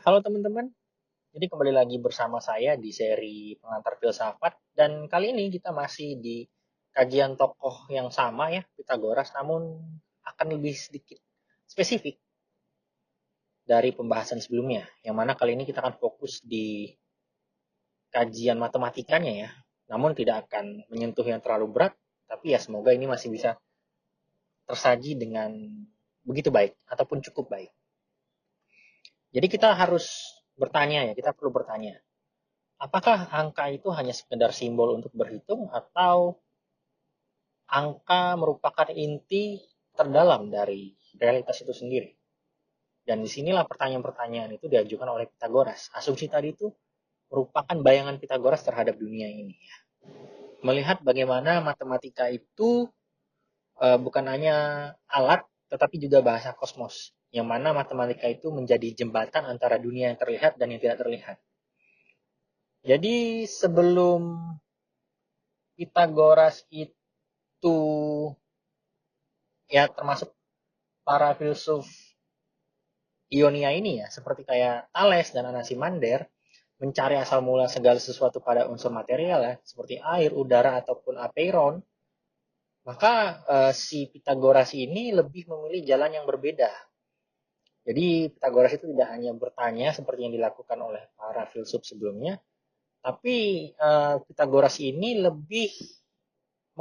Halo teman-teman, jadi kembali lagi bersama saya di seri Pengantar Filsafat dan kali ini kita masih di kajian tokoh yang sama ya, Pitagoras, namun akan lebih sedikit spesifik dari pembahasan sebelumnya, yang mana kali ini kita akan fokus di kajian matematikanya ya, namun tidak akan menyentuh yang terlalu berat, tapi ya semoga ini masih bisa tersaji dengan begitu baik ataupun cukup baik. Jadi kita harus bertanya ya, kita perlu bertanya, apakah angka itu hanya sekedar simbol untuk berhitung atau angka merupakan inti terdalam dari realitas itu sendiri? Dan disinilah pertanyaan-pertanyaan itu diajukan oleh Pitagoras. Asumsi tadi itu merupakan bayangan Pitagoras terhadap dunia ini. Melihat bagaimana matematika itu bukan hanya alat, tetapi juga bahasa kosmos. Yang mana matematika itu menjadi jembatan antara dunia yang terlihat dan yang tidak terlihat. Jadi sebelum Pitagoras itu ya termasuk para filsuf Ionia ini ya, seperti kayak Thales dan Anaximander, mencari asal mula segala sesuatu pada unsur material ya, seperti air, udara, ataupun apeiron, maka si Pitagoras ini lebih memilih jalan yang berbeda. Jadi Pitagoras itu tidak hanya bertanya seperti yang dilakukan oleh para filsuf sebelumnya, tapi Pitagoras ini lebih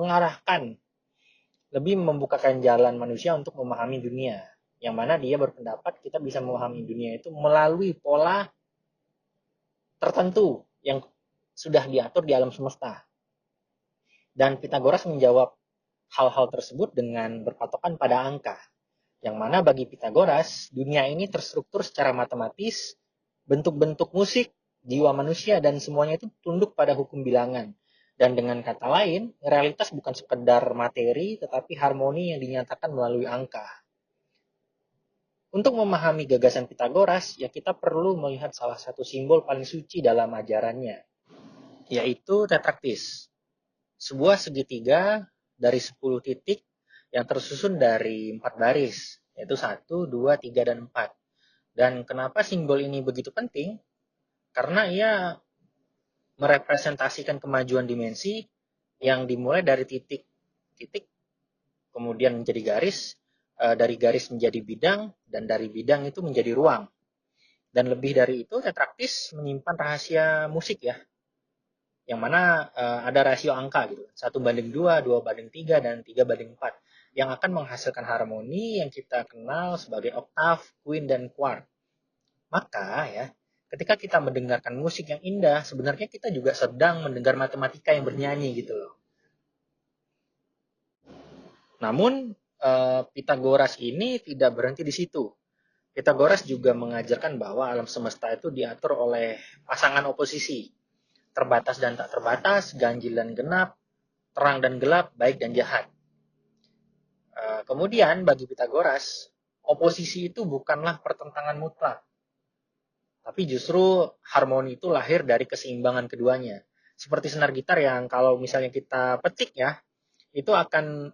mengarahkan, lebih membukakan jalan manusia untuk memahami dunia. Yang mana dia berpendapat kita bisa memahami dunia itu melalui pola tertentu yang sudah diatur di alam semesta. Dan Pitagoras menjawab hal-hal tersebut dengan berpatokan pada angka. Yang mana bagi Pitagoras, dunia ini terstruktur secara matematis, bentuk-bentuk musik, jiwa manusia, dan semuanya itu tunduk pada hukum bilangan. Dan dengan kata lain, realitas bukan sekedar materi, tetapi harmoni yang dinyatakan melalui angka. Untuk memahami gagasan Pitagoras, ya kita perlu melihat salah satu simbol paling suci dalam ajarannya, yaitu tetraktis. Sebuah segitiga dari 10 titik yang tersusun dari 4 baris, yaitu 1, 2, 3, dan 4. Dan kenapa simbol ini begitu penting? Karena ia merepresentasikan kemajuan dimensi yang dimulai dari titik-titik, kemudian menjadi garis, dari garis menjadi bidang, dan dari bidang itu menjadi ruang. Dan lebih dari itu, tetraktis menyimpan rahasia musik ya, yang mana ada rasio angka gitu, 1:2, 2:3, dan 3:4, yang akan menghasilkan harmoni yang kita kenal sebagai oktav, quint, dan quart. Maka ya, ketika kita mendengarkan musik yang indah, sebenarnya kita juga sedang mendengar matematika yang bernyanyi gitu loh. Namun Pitagoras ini tidak berhenti di situ. Pitagoras juga mengajarkan bahwa alam semesta itu diatur oleh pasangan oposisi, terbatas dan tak terbatas, ganjil dan genap, terang dan gelap, baik dan jahat. Kemudian bagi Pitagoras, oposisi itu bukanlah pertentangan mutlak, tapi justru harmoni itu lahir dari keseimbangan keduanya. Seperti senar gitar yang kalau misalnya kita petik ya, itu akan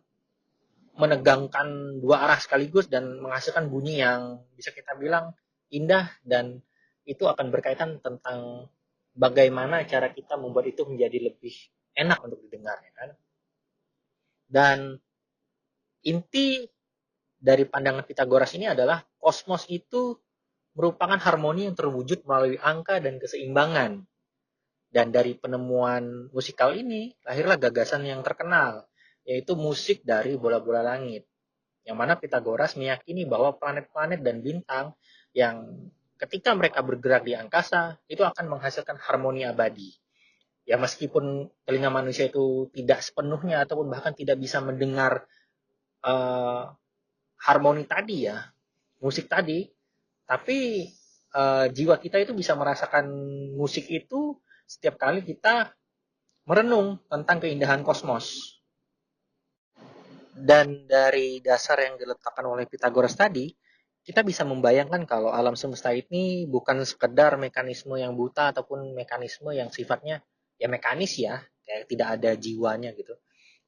menegangkan dua arah sekaligus dan menghasilkan bunyi yang bisa kita bilang indah, dan itu akan berkaitan tentang bagaimana cara kita membuat itu menjadi lebih enak untuk didengar ya kan. Dan inti dari pandangan Pitagoras ini adalah kosmos itu merupakan harmoni yang terwujud melalui angka dan keseimbangan. Dan dari penemuan musikal ini lahirlah gagasan yang terkenal, yaitu musik dari bola-bola langit. Yang mana Pitagoras meyakini bahwa planet-planet dan bintang yang ketika mereka bergerak di angkasa itu akan menghasilkan harmoni abadi. Ya meskipun telinga manusia itu tidak sepenuhnya ataupun bahkan tidak bisa mendengar harmoni tadi ya, musik tadi, tapi jiwa kita itu bisa merasakan musik itu setiap kali kita merenung tentang keindahan kosmos. Dan dari dasar yang diletakkan oleh Pitagoras tadi, kita bisa membayangkan kalau alam semesta ini bukan sekedar mekanisme yang buta ataupun mekanisme yang sifatnya ya mekanis ya, kayak tidak ada jiwanya gitu.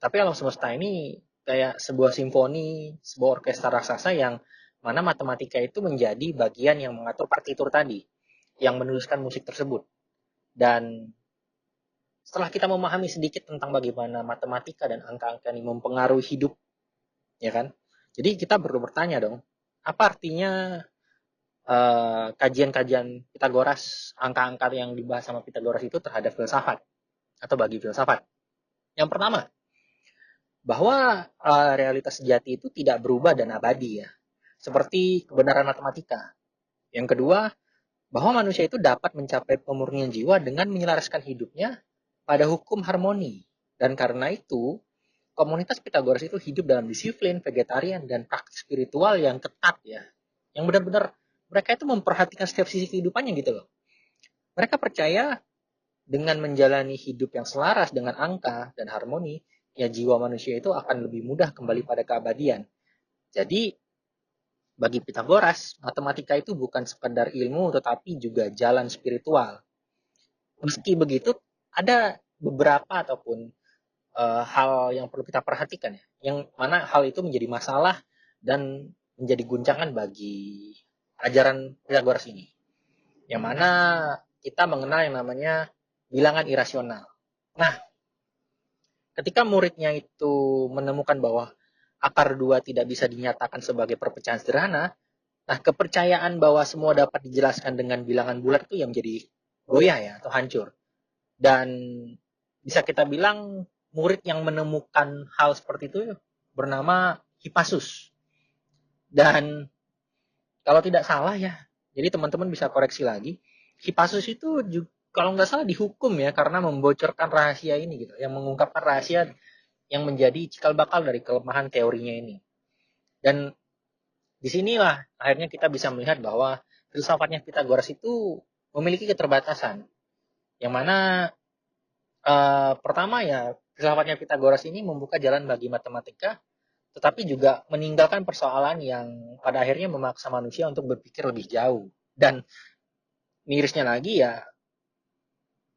Tapi alam semesta ini kayak sebuah simfoni, sebuah orkestra raksasa yang mana matematika itu menjadi bagian yang mengatur partitur tadi. yang menuliskan musik tersebut. Dan setelah kita memahami sedikit tentang bagaimana matematika dan angka-angka ini mempengaruhi hidup, ya kan? Jadi kita perlu bertanya dong, apa artinya kajian-kajian Pitagoras, angka-angka yang dibahas sama Pitagoras itu terhadap filsafat atau bagi filsafat? Yang pertama, bahwa realitas sejati itu tidak berubah dan abadi ya, seperti kebenaran matematika. Yang kedua, bahwa manusia itu dapat mencapai pemurnian jiwa dengan menyelaraskan hidupnya pada hukum harmoni. Dan karena itu, komunitas Pitagoras itu hidup dalam disiplin, vegetarian, dan praktik spiritual yang ketat ya. Yang benar-benar mereka itu memperhatikan setiap sisi kehidupannya gitu loh. Mereka percaya dengan menjalani hidup yang selaras dengan angka dan harmoni, ya jiwa manusia itu akan lebih mudah kembali pada keabadian. Jadi, bagi Pitagoras, matematika itu bukan sekadar ilmu tetapi juga jalan spiritual. Meski begitu, ada beberapa ataupun hal yang perlu kita perhatikan ya, yang mana hal itu menjadi masalah dan menjadi guncangan bagi ajaran Pitagoras ini. Yang mana kita mengenal yang namanya bilangan irasional. Nah, ketika muridnya itu menemukan bahwa akar 2 tidak bisa dinyatakan sebagai perpecahan sederhana, nah kepercayaan bahwa semua dapat dijelaskan dengan bilangan bulat itu yang menjadi goyah ya atau hancur. Dan bisa kita bilang murid yang menemukan hal seperti itu bernama Hippasus. Dan kalau tidak salah ya, jadi teman-teman bisa koreksi lagi, Hippasus itu juga, kalau nggak salah dihukum ya karena membocorkan rahasia ini gitu, yang mengungkapkan rahasia yang menjadi cikal bakal dari kelemahan teorinya ini. Dan disinilah akhirnya kita bisa melihat bahwa filsafatnya Pitagoras itu memiliki keterbatasan. Yang mana pertama ya, filsafatnya Pitagoras ini membuka jalan bagi matematika, tetapi juga meninggalkan persoalan yang pada akhirnya memaksa manusia untuk berpikir lebih jauh. Dan mirisnya lagi ya,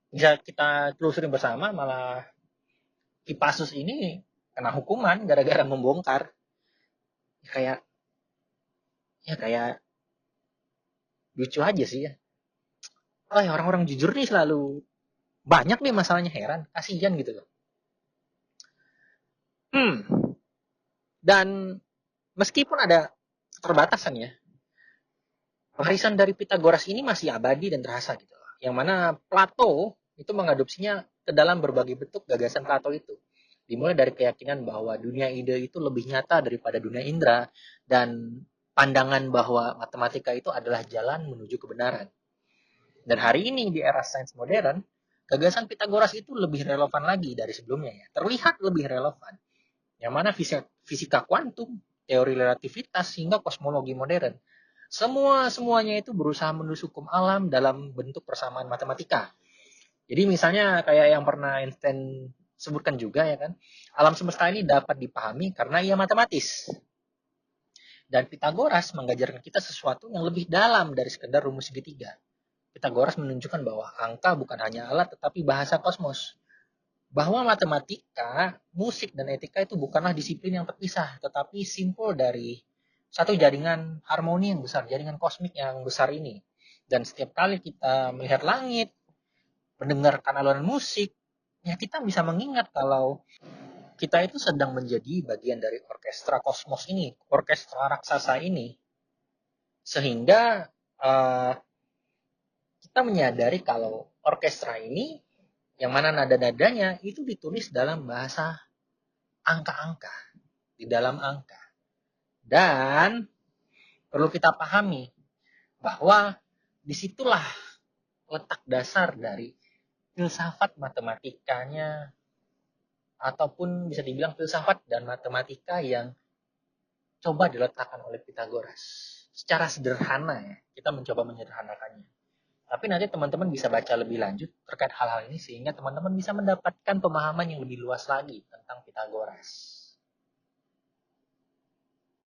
bisa kita telusuri bersama, malah Hippasus ini kena hukuman gara-gara membongkar. Kayak kayak lucu aja sih ya. Oh, ya orang-orang jujur nih selalu banyak nih masalahnya, heran, kasihan gitu loh. Dan meskipun ada keterbatasan ya, warisan dari Pitagoras ini masih abadi dan terasa gitu loh. Yang mana Plato itu mengadopsinya ke dalam berbagai bentuk gagasan Plato itu. Dimulai dari keyakinan bahwa dunia ide itu lebih nyata daripada dunia indera, dan pandangan bahwa matematika itu adalah jalan menuju kebenaran. Dan hari ini di era sains modern, gagasan Pitagoras itu lebih relevan lagi dari sebelumnya ya. Terlihat lebih relevan. Yang mana fisika kuantum, teori relativitas, hingga kosmologi modern. Semuanya itu berusaha menusuk hukum alam dalam bentuk persamaan matematika. Jadi misalnya kayak yang pernah Einstein sebutkan juga ya kan, alam semesta ini dapat dipahami karena ia matematis. Dan Pitagoras mengajarkan kita sesuatu yang lebih dalam dari sekedar rumus segitiga. Pitagoras menunjukkan bahwa angka bukan hanya alat tetapi bahasa kosmos. Bahwa matematika, musik, dan etika itu bukanlah disiplin yang terpisah, tetapi simpul dari satu jaringan harmoni yang besar, jaringan kosmik yang besar ini. Dan setiap kali kita melihat langit, mendengarkan alunan musik, ya kita bisa mengingat kalau kita itu sedang menjadi bagian dari orkestra kosmos ini, orkestra raksasa ini. Sehingga kita menyadari kalau orkestra ini, yang mana nada-nadanya itu ditulis dalam bahasa angka-angka, di dalam angka. Dan perlu kita pahami bahwa disitulah letak dasar dari filsafat matematikanya, ataupun bisa dibilang filsafat dan matematika yang coba diletakkan oleh Pitagoras. Secara sederhana ya, kita mencoba menyederhanakannya. Tapi nanti teman-teman bisa baca lebih lanjut terkait hal-hal ini sehingga teman-teman bisa mendapatkan pemahaman yang lebih luas lagi tentang Pitagoras.